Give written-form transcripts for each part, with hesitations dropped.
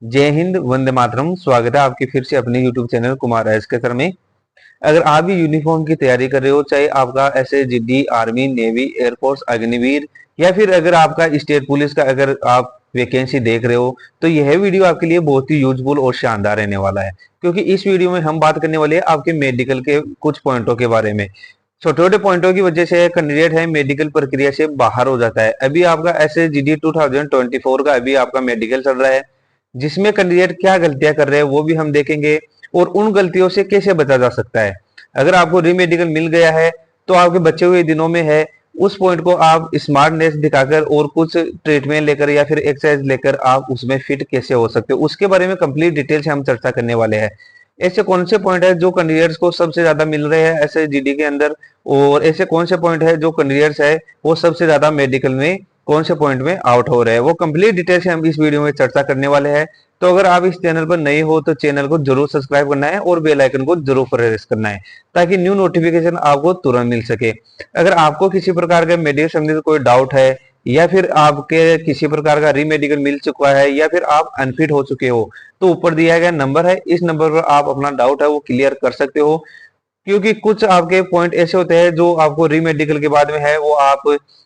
जय हिंद, वंदे मातरम। स्वागत है आपके फिर से अपने YouTube चैनल कुमार एस के सर में। अगर आप भी यूनिफॉर्म की तैयारी कर रहे हो, चाहे आपका SSGD, army, navy, air force, Agniveer या फिर अगर आपका स्टेट पुलिस का अगर आप वैकेंसी देख रहे हो, तो यह वीडियो आपके लिए बहुत ही यूजफुल और शानदार रहने वाला है। क्योंकि इस वीडियो में हम बात करने वाले हैं आपके मेडिकल के कुछ पॉइंटों के बारे में। छोटे छोटे पॉइंटों की वजह से कैंडिडेट है मेडिकल प्रक्रिया से बाहर हो जाता है। अभी आपका एसएसजीडी 2024 का अभी आपका मेडिकल चल रहा है, जिसमें कैंडिडेट क्या गलतियां कर रहे हैं वो भी हम देखेंगे और उन गलतियों से कैसे बचा जा सकता है। अगर आपको रीमेडिकल मिल गया है तो आपके बचे हुए दिनों में है उस पॉइंट को आप स्मार्टनेस दिखाकर और कुछ ट्रीटमेंट लेकर या फिर एक्सरसाइज लेकर आप उसमें फिट कैसे हो सकते हो, उसके बारे में कंप्लीट डिटेल से हम चर्चा करने वाले हैं। ऐसे कौन से पॉइंट है जो कैंडिडेट्स को सबसे ज्यादा मिल रहे हैं ऐसे जीडी के अंदर, और ऐसे कौन से पॉइंट है जो कैंडिडेट्स है वो सबसे ज्यादा मेडिकल में कौन से पॉइंट में आउट हो रहे हैं, वो कंप्लीट डिटेल से हम इस वीडियो में चर्चा करने वाले हैं। तो अगर आप इस चैनल पर नए हो तो चैनल को जरूर सब्सक्राइब करना है और बेल आइकन को जरूर प्रेस करना है, ताकि न्यू नोटिफिकेशन आपको तुरंत मिल सके। अगर आपको किसी प्रकार का मेडिकल संबंधित कोई डाउट है या फिर आपके किसी प्रकार का रीमेडिकल मिल चुका है या फिर आप अनफिट हो चुके हो, तो ऊपर दिया गया नंबर है, इस नंबर पर आप अपना डाउट है वो क्लियर कर सकते हो। क्योंकि कुछ आपके पॉइंट ऐसे होते हैं जो आपको रीमेडिकल के बाद में है वो आप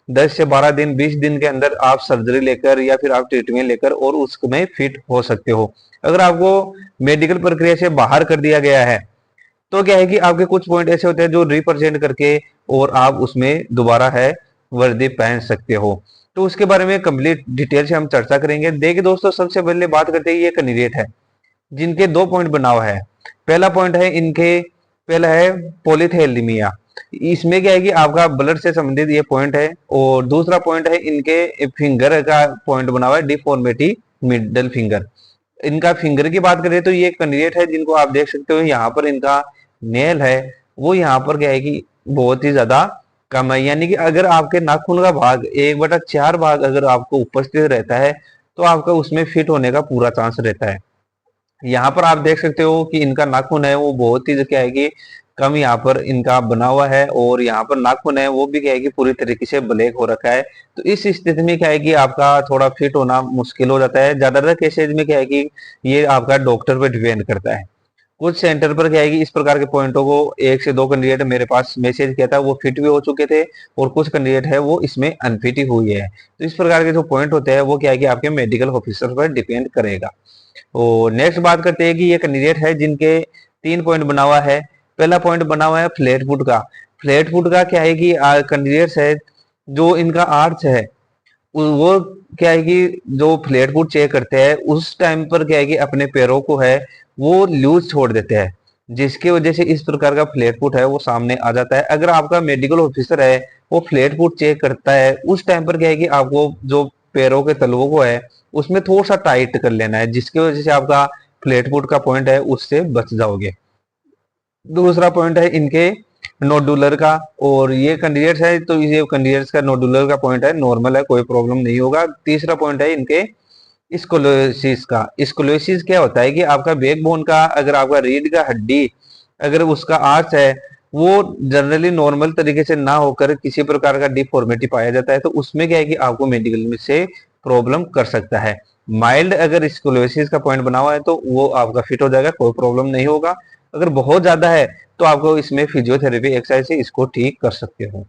10 से 12 दिन 20 दिन के अंदर आप सर्जरी लेकर या फिर आप ट्रीटमेंट लेकर और उसमें फिट हो सकते हो। अगर आपको मेडिकल प्रक्रिया से बाहर कर दिया गया है तो क्या है कि आपके कुछ पॉइंट ऐसे होते हैं जो रिप्रेजेंट करके और आप उसमें दोबारा है वर्दी पहन सकते हो। तो उसके बारे में कंप्लीट डिटेल से हम चर्चा करेंगे। देखिए दोस्तों, सबसे पहले बात करते हैं ये कैंडिडेट है जिनके दो पॉइंट बना हुआ है। पहला पॉइंट है इनके, पहला है पॉलीथैलेमिया। इसमें क्या है कि आपका ब्लड से संबंधित ये पॉइंट है, और दूसरा पॉइंट है इनके फिंगर का पॉइंट बना हुआ है डिफॉर्मिटी मिडल फिंगर। इनका फिंगर की बात करें तो ये कैंडिडेट है जिनको आप देख सकते हो यहाँ पर इनका नेल है वो यहाँ पर क्या है कि बहुत ही ज्यादा कम है। यानी कि अगर आपके नाखून का भाग 1/4 भाग अगर आपको उपस्थित रहता है तो आपका उसमें फिट होने का पूरा चांस रहता है। यहाँ पर आप देख सकते हो कि इनका नाखून है वो बहुत ही क्या है कि कम यहाँ पर इनका बना हुआ है, और यहाँ पर नाखून है वो भी क्या है कि पूरी तरीके से ब्लैक हो रखा है। तो इस स्थिति में क्या है कि आपका थोड़ा फिट होना मुश्किल हो जाता है। ज्यादातर केसेज में क्या है कि ये आपका डॉक्टर पर डिपेंड करता है। कुछ सेंटर पर क्या है कि इस प्रकार के पॉइंटों को एक से दो कैंडिडेट मेरे पास मैसेज किया था, वो फिट भी हो चुके थे, और कुछ कैंडिडेट है वो इसमें अनफिट ही हुई है। तो इस प्रकार के जो पॉइंट होते हैं वो क्या है कि आपके मेडिकल ऑफिसर पर डिपेंड करेगा। और नेक्स्ट बात करते हैं कि ये कैंडिडेट है जिनके 3 पॉइंट बना हुआ है। पहला पॉइंट बना हुआ है फ्लैट फुट का। फ्लैट फुट का क्या है कि कैंडिडेट्स है जो इनका आर्च है वो क्या है कि जो फ्लैट फुट चेक करते हैं उस टाइम पर क्या है कि अपने पैरों को है वो लूज छोड़ देते हैं, जिसकी वजह से इस प्रकार का फ्लैट फुट है वो सामने आ जाता है। अगर आपका मेडिकल ऑफिसर है वो फ्लैट फुट चेक करता है उस टाइम पर क्या है कि आपको जो पैरों के तलवों को है उसमें थोड़ा सा टाइट कर लेना है, जिसकी वजह से आपका फ्लैट फुट का पॉइंट है उससे बच जाओगे। दूसरा पॉइंट है इनके नोडुलर का, और ये कैंडिडेट्स है तो ये कैंडिडेट्स का नोडुलर का पॉइंट है नॉर्मल है, कोई प्रॉब्लम नहीं होगा। तीसरा पॉइंट है इनके स्कोलोसिस का। स्कोलोसिस क्या होता है कि आपका बैकबोन का अगर आपका रीढ़ का हड्डी अगर उसका आर्च है वो जनरली नॉर्मल तरीके से ना होकर किसी प्रकार का डिफॉर्मिटी पाया जाता है, तो उसमें क्या है कि आपको मेडिकल में से प्रॉब्लम कर सकता है। माइल्ड अगर स्कोलोसिस का पॉइंट बना हुआ है तो वो आपका फिट हो जाएगा, कोई प्रॉब्लम नहीं होगा। अगर बहुत ज्यादा है तो आपको इसमें फिजियोथेरेपी एक्सरसाइज से इसको ठीक कर सकते हो।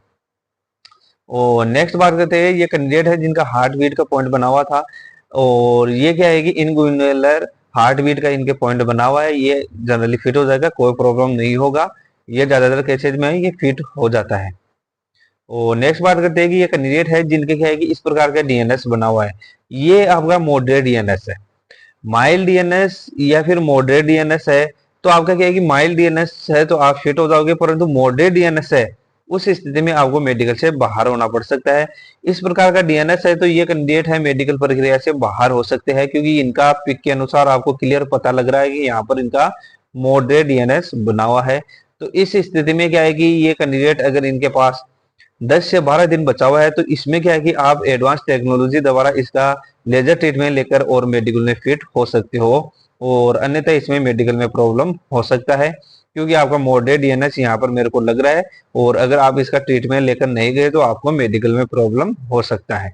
और नेक्स्ट बात करते हैं ये कैंडिडेट है जिनका हार्ट बीट का पॉइंट बना हुआ था, और ये क्या है कि इनगुइनलर हार्ट बीट का इनके पॉइंट बना हुआ है, ये जनरली फिट हो जाएगा, कोई प्रॉब्लम नहीं होगा। ये ज्यादातर केसेज में ये फिट हो जाता है। और नेक्स्ट बात करते हैं कि ये कैंडिडेट है जिनके क्या है कि इस प्रकार का डीएनएस बना हुआ है। ये आपका मॉडरेट डीएनएस है। माइल्ड डीएनएस या फिर मॉडरेट डीएनएस है तो आपका क्या है कि माइल्ड डीएनएस है तो आप फिट हो जाओगे, परंतु मॉडरेट डीएनएस है उस स्थिति में आपको मेडिकल से बाहर होना पड़ सकता है। इस प्रकार का डीएनएस है तो ये कैंडिडेट है मेडिकल प्रक्रिया से बाहर हो सकते हैं, क्योंकि इनका पिक के अनुसार आपको क्लियर पता लग रहा है कि यहाँ पर इनका मॉडरेट डीएनएस बना हुआ है। तो इस स्थिति में क्या है कि ये कैंडिडेट अगर इनके पास 10 से 12 दिन बचा हुआ है तो इसमें क्या है कि आप एडवांस टेक्नोलॉजी द्वारा इसका लेजर ट्रीटमेंट लेकर और मेडिकल में फिट हो सकते हो, और अन्यथा इसमें मेडिकल में प्रॉब्लम हो सकता है, क्योंकि आपका मॉडरेट डीएनएस यहाँ पर मेरे को लग रहा है, और अगर आप इसका ट्रीटमेंट लेकर नहीं गए तो आपको मेडिकल में प्रॉब्लम हो सकता है।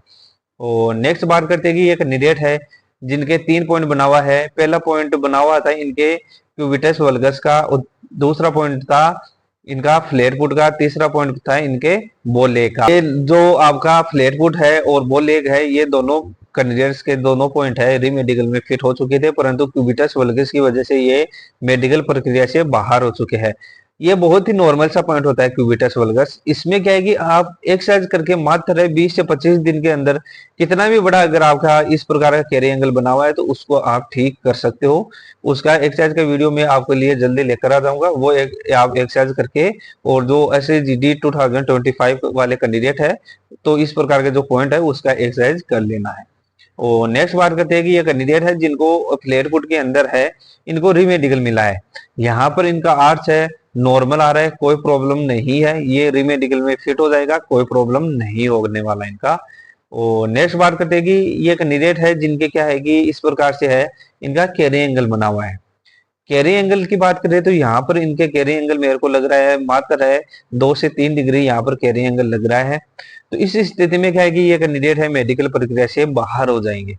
और नेक्स्ट बात करते हैं कि ये कैंडिडेट है जिनके 3 पॉइंट बना हुआ है। पहला पॉइंट बना हुआ था इनके क्यूबिटस वल्गस का, और दूसरा पॉइंट था इनका फ्लैट फुट का, तीसरा पॉइंट था इनके बो लेग का। ये जो आपका फ्लैट फुट है और बो लेग है, ये दोनों कैंडिडेट्स के दोनों पॉइंट है री मेडिकल में फिट हो चुके थे, परंतु क्यूबिटस वल्गस की वजह से ये मेडिकल प्रक्रिया से बाहर हो चुके हैं। ये बहुत ही नॉर्मल सा पॉइंट होता है क्यूबिटस वल्गस। इसमें क्या है कि आप एक्सरसाइज करके मात्र 20 से 25 दिन के अंदर कितना भी बड़ा अगर आपका इस प्रकार का कैरी एंगल बना हुआ है तो उसको आप ठीक कर सकते हो। उसका एक्सरसाइज का वीडियो मैं आपके लिए जल्दी लेकर आ जाऊंगा, वो आप एक्सरसाइज करके, और जो ऐसे जीडी 2025 वाले कैंडिडेट है तो इस प्रकार के जो पॉइंट है उसका एक्सरसाइज कर लेना है। और नेक्स्ट बात करते हैं कि ये कैंडिडेट है जिनको फ्लेयर फुट के अंदर है, इनको रीमेडिकल मिला है। यहाँ पर इनका आर्च है नॉर्मल आ रहा है, कोई प्रॉब्लम नहीं है, ये रीमेडिकल में फिट हो जाएगा, कोई प्रॉब्लम नहीं होने वाला इनका। और नेक्स्ट बात करते हैं कि ये कैंडिडेट है जिनके क्या है कि इस प्रकार से है, इनका कैरी एंगल बना हुआ है। कैरी एंगल की बात करें तो यहाँ पर इनके कैरी एंगल मेरे को लग रहा है मात्र है 2 से 3 डिग्री यहाँ पर कैरी एंगल लग रहा है। तो इस स्थिति में क्या है कि ये कैंडिडेट है मेडिकल प्रक्रिया से बाहर हो जाएंगे।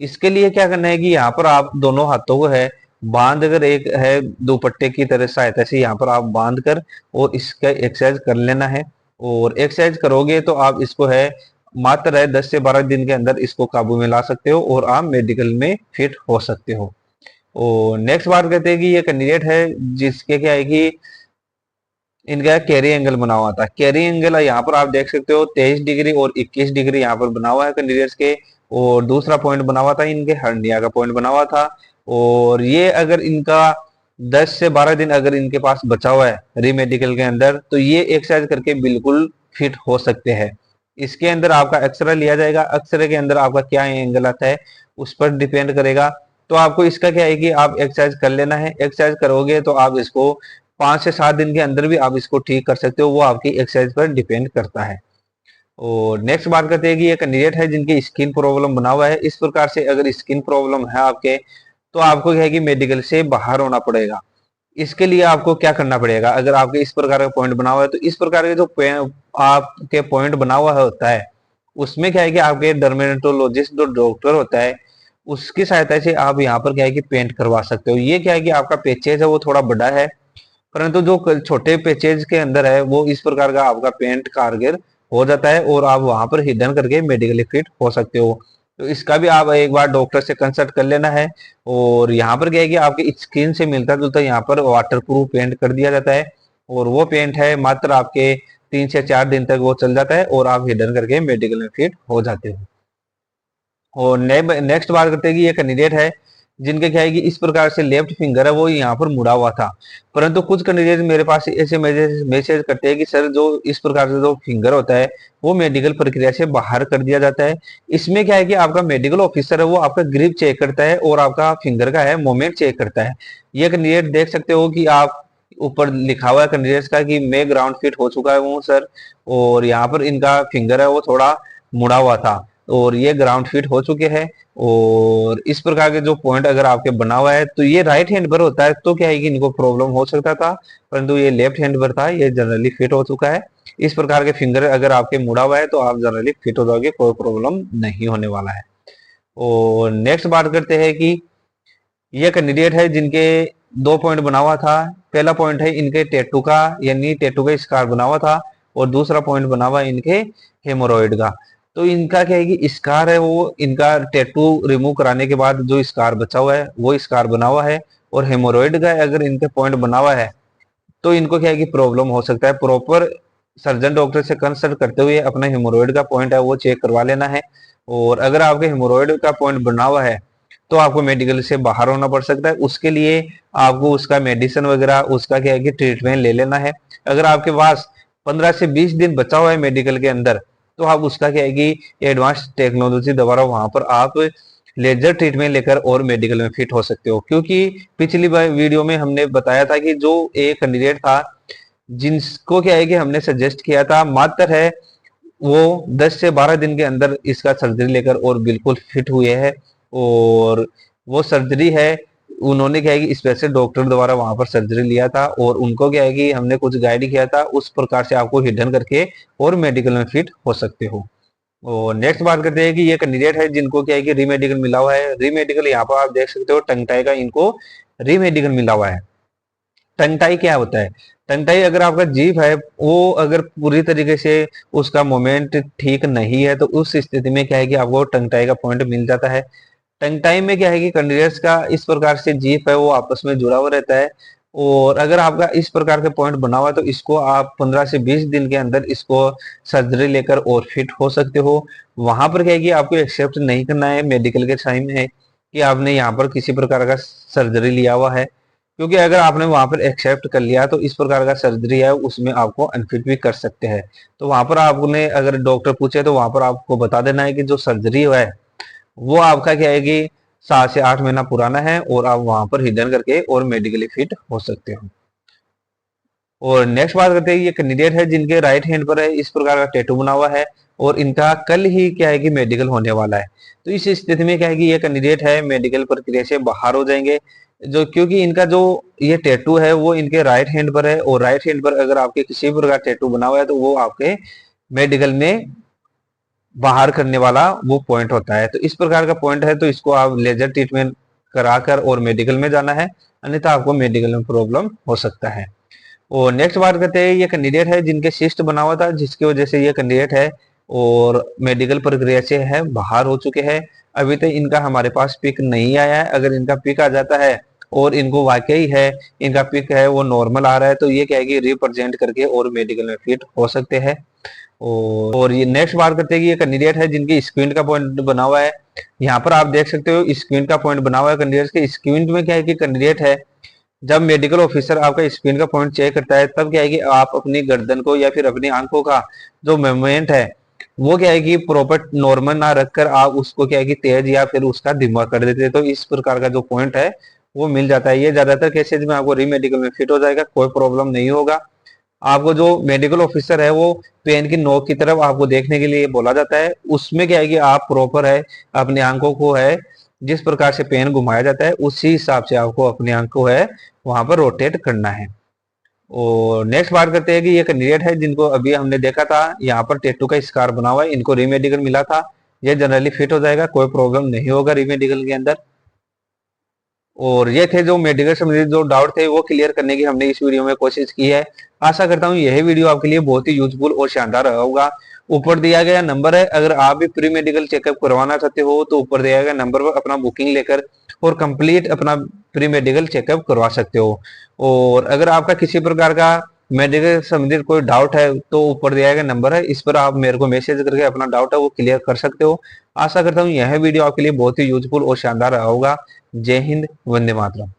इसके लिए क्या करना है कि यहाँ पर आप दोनों हाथों को है बांध कर, एक है दुपट्टे की तरह सहायता से यहाँ पर आप बांध कर और इसका एक्सरसाइज कर लेना है। और एक्सरसाइज करोगे तो आप इसको है मात्र है 10 से 12 दिन के अंदर इसको काबू में ला सकते हो और आप मेडिकल में फिट हो सकते हो। और नेक्स्ट बात करते हैं कि ये कैंडिडेट है जिसके क्या है कि इनका कैरी एंगल बना हुआ था। कैरी एंगल यहाँ पर आप देख सकते हो 23 डिग्री और 21 डिग्री यहाँ पर बना हुआ है कैंडिडेट्स के। और दूसरा पॉइंट बना हुआ था इनके हर्निया का पॉइंट बना हुआ था। और ये अगर इनका 10 से 12 दिन अगर इनके पास बचा हुआ है रीमेडिकल के अंदर तो ये एक्सरसाइज करके बिल्कुल फिट हो सकते हैं। इसके अंदर आपका एक्सरे लिया जाएगा, एक्सरे के अंदर आपका क्या एंगल आता है उस पर डिपेंड करेगा। तो आपको इसका क्या है कि आप एक्सरसाइज कर लेना है, एक्सरसाइज करोगे तो आप इसको 5 से 7 दिन के अंदर भी आप इसको ठीक कर सकते हो, वो आपकी एक्सरसाइज पर डिपेंड करता है। और नेक्स्ट बात करते हैं कि ये कैंडिडेट है जिनकी स्किन प्रॉब्लम बना हुआ है। इस प्रकार से अगर स्किन प्रॉब्लम है आपके तो आपको क्या है कि मेडिकल से बाहर होना पड़ेगा। इसके लिए आपको क्या करना पड़ेगा, अगर आपके इस प्रकार का पॉइंट बना हुआ है तो इस प्रकार के जो आपके पॉइंट बना हुआ होता है उसमें क्या है कि आपके डर्मेटोलॉजिस्ट जो डॉक्टर होता है उसकी सहायता से आप यहाँ पर क्या है कि पेंट करवा सकते हो। ये क्या है कि आपका पेचेज है वो थोड़ा बड़ा है, परंतु जो छोटे पैचेज के अंदर है वो इस प्रकार का आपका पेंट कारगर हो जाता है और आप वहां पर हिडन करके मेडिकली फिट हो सकते हो। तो इसका भी आप एक बार डॉक्टर से कंसल्ट कर लेना है। और यहाँ पर क्या है कि आपकी स्किन से मिलता जुलता यहाँ पर वाटर प्रूफ पेंट कर दिया जाता है और वो पेंट है मात्र आपके 3 से 4 दिन तक वो चल जाता है और आप हिडन करके मेडिकल में फिट हो जाते हो। और नेक्स्ट बात करते हैं कि ये कैंडिडेट है जिनके क्या है कि इस प्रकार से लेफ्ट फिंगर है वो यहाँ पर मुड़ा हुआ था, परंतु कुछ कैंडिडेट मेरे पास ऐसे मैसेज करते हैं कि सर जो इस प्रकार से जो फिंगर होता है वो मेडिकल प्रक्रिया से बाहर कर दिया जाता है। इसमें क्या है कि आपका मेडिकल ऑफिसर है वो आपका ग्रिप चेक करता है और आपका फिंगर का है मोमेंट चेक करता है। ये कैंडिडेट देख सकते हो कि आप ऊपर लिखा हुआ है कैंडिडेट्स का कि मैं ग्राउंड फिट हो चुका हूँ सर, और यहाँ पर इनका फिंगर है वो थोड़ा मुड़ा हुआ था और ये ग्राउंड फिट हो चुके हैं। और इस प्रकार के जो पॉइंट अगर आपके बना हुआ है तो ये राइट हैंड पर होता है तो क्या है कि इनको प्रॉब्लम हो सकता था, परंतु ये लेफ्ट हैंड पर था, ये जनरली फिट हो चुका है। इस प्रकार के फिंगर अगर आपके मुड़ा हुआ है तो आप जनरली फिट हो जाओगे, कोई प्रॉब्लम नहीं होने वाला है। और नेक्स्ट बात करते हैं कि ये कैंडिडेट है जिनके 2 पॉइंट बना हुआ था। पहला पॉइंट है इनके टैटू का, यानी टैटू का स्कार बना हुआ था, और दूसरा पॉइंट बना हुआ है इनके हेमोरॉइड का। तो इनका क्या है कि स्कार है वो इनका टैटू रिमूव कराने के बाद जो स्कार बचा हुआ है वो स्कार बना हुआ है। और हेमोरॉइड का अगर इनके पॉइंट बना हुआ है तो इनको क्या है कि प्रॉब्लम हो सकता है। प्रॉपर सर्जन डॉक्टर से कंसल्ट करते हुए अपना हेमोरॉइड का पॉइंट है वो चेक करवा लेना है। और अगर आपके हेमोरॉइड का पॉइंट बना हुआ है तो आपको मेडिकल से बाहर होना पड़ सकता है। उसके लिए आपको उसका मेडिसिन वगैरह उसका क्या है कि ट्रीटमेंट ले लेना है। अगर आपके पास 15 से 20 दिन बचा हुआ है मेडिकल के अंदर तो आप उसका क्या है कि एडवांस टेक्नोलॉजी द्वारा वहां पर आप लेजर ट्रीटमेंट लेकर और मेडिकल में फिट हो सकते हो। क्योंकि पिछली वीडियो में हमने बताया था कि जो एक कैंडिडेट था जिसको क्या है कि हमने सजेस्ट किया था मात्र है वो 10 से 12 दिन के अंदर इसका सर्जरी लेकर और बिल्कुल फिट हुए हैं। और वो सर्जरी है उन्होंने क्या है कि स्पेशल डॉक्टर द्वारा वहां पर सर्जरी लिया था और उनको क्या है कि हमने कुछ गाइड किया था, उस प्रकार से आपको हिडन करके और मेडिकल में फिट हो सकते हो। और नेक्स्ट बात करते हैं कि ये कैंडिडेट है जिनको क्या है कि रीमेडिकल मिला हुआ है। रीमेडिकल यहाँ पर आप देख सकते हो टंग टाई का इनको रीमेडिकल मिला हुआ है। टंग टाई क्या होता है? टंग टाई अगर आपका जीभ है वो अगर पूरी तरीके से उसका मोमेंट ठीक नहीं है तो उस स्थिति में क्या है कि आपको टंग टाई का पॉइंट मिल जाता है। टंग टाइम में क्या है कि कैंडिडेट्स का इस प्रकार से जीप है वो आपस में जुड़ा हुआ रहता है। और अगर आपका इस प्रकार के पॉइंट बना हुआ है तो इसको आप 15 से 20 दिन के अंदर इसको सर्जरी लेकर और फिट हो सकते हो। वहां पर क्या है कि आपको एक्सेप्ट नहीं करना है मेडिकल के टाइम में कि आपने यहाँ पर किसी प्रकार का सर्जरी लिया हुआ है, क्योंकि अगर आपने वहां पर एक्सेप्ट कर लिया तो इस प्रकार का सर्जरी है उसमें आपको अनफिट भी कर सकते हैं। तो वहां पर आपने अगर डॉक्टर पूछे तो वहां पर आपको बता देना है कि जो सर्जरी है वो आपका क्या है कि 7 से 8 महीना पुराना है और आप वहां पर हिडन करके और मेडिकली फिट हो सकते हो। और नेक्स्ट बात करते हैं ये कैंडिडेट है जिनके राइट हैंड पर है इस प्रकार का टैटू बना हुआ है और इनका कल ही क्या है कि मेडिकल होने वाला है। तो इस स्थिति में क्या है कि ये कैंडिडेट है मेडिकल प्रक्रिया से बाहर हो जाएंगे, जो क्योंकि इनका जो ये टैटू है वो इनके राइट हैंड पर है और राइट हैंड पर अगर आपके किसी प्रकार टैटू बना हुआ है तो वो आपके मेडिकल में बाहर करने वाला वो पॉइंट होता है। तो इस प्रकार का पॉइंट है तो इसको आप लेजर ट्रीटमेंट कराकर और मेडिकल में जाना है, अन्यथा आपको मेडिकल में प्रॉब्लम हो सकता है। और नेक्स्ट बात करते हैं ये कैंडिडेट है जिनके सिस्ट बना हुआ था जिसकी वजह से ये कैंडिडेट है और मेडिकल प्रक्रिया से है बाहर हो चुके हैं। अभी तक इनका हमारे पास पिक नहीं आया है। अगर इनका पिक आ जाता है और इनको वाकई है इनका पिक है वो नॉर्मल आ रहा है तो ये क्या है कि रिप्रेजेंट करके और मेडिकल में फिट हो सकते हैं। और ये नेक्स्ट बात करते हैं कि ये कैंडिडेट है जिनकी स्क्वींट का पॉइंट बना हुआ है। यहाँ पर आप देख सकते हो स्क्वींट का पॉइंट बना हुआ है कैंडिडेट के। स्क्वींट में क्या है कि कैंडिडेट है जब मेडिकल ऑफिसर आपका स्क्रीन का पॉइंट चेक करता है तब क्या है कि आप अपनी गर्दन को या फिर अपनी आंखों का जो मूवमेंट है वो क्या है कि प्रॉपर नॉर्मल ना रखकर आप उसको क्या है कि तेज या फिर उसका धीमा कर देते हैं। तो इस प्रकार का जो पॉइंट है वो मिल जाता है। ये ज्यादातर केसेज में आपको रीमेडिकल में फिट हो जाएगा, कोई प्रॉब्लम नहीं होगा। आपको जो मेडिकल ऑफिसर है वो पेन की नोक की तरफ आपको देखने के लिए बोला जाता है, उसमें क्या है कि आप प्रॉपर है अपनी आंखों को है जिस प्रकार से पेन घुमाया जाता है उसी हिसाब से आपको अपनी आंख को है वहां पर रोटेट करना है। और नेक्स्ट बात करते हैं कि ये कैंडिडेट है जिनको अभी हमने देखा था यहाँ पर टैटू का स्कार बना हुआ है, इनको रीमेडिकल मिला था। ये जनरली फिट हो जाएगा, कोई प्रॉब्लम नहीं होगा रीमेडिकल के अंदर। और ये थे जो मेडिकल संबंधित जो डाउट थे वो क्लियर करने की हमने इस वीडियो में कोशिश की है। आशा करता हूँ यह वीडियो आपके लिए बहुत ही यूजफुल और शानदार रहा होगा। ऊपर दिया गया नंबर है, अगर आप भी प्री मेडिकल चेकअप करवाना चाहते हो तो ऊपर दिया गया नंबर पर अपना बुकिंग लेकर और कंप्लीट अपना प्री मेडिकल चेकअप करवा सकते हो। और अगर आपका किसी प्रकार का मेडिकल संबंधित कोई डाउट है तो ऊपर दिया गया नंबर है, इस पर आप मेरे को मैसेज करके अपना डाउट है वो क्लियर कर सकते हो। आशा करता हूँ यह वीडियो आपके लिए बहुत ही यूजफुल और शानदार रहा होगा। जय हिंद, वंदे मातरम।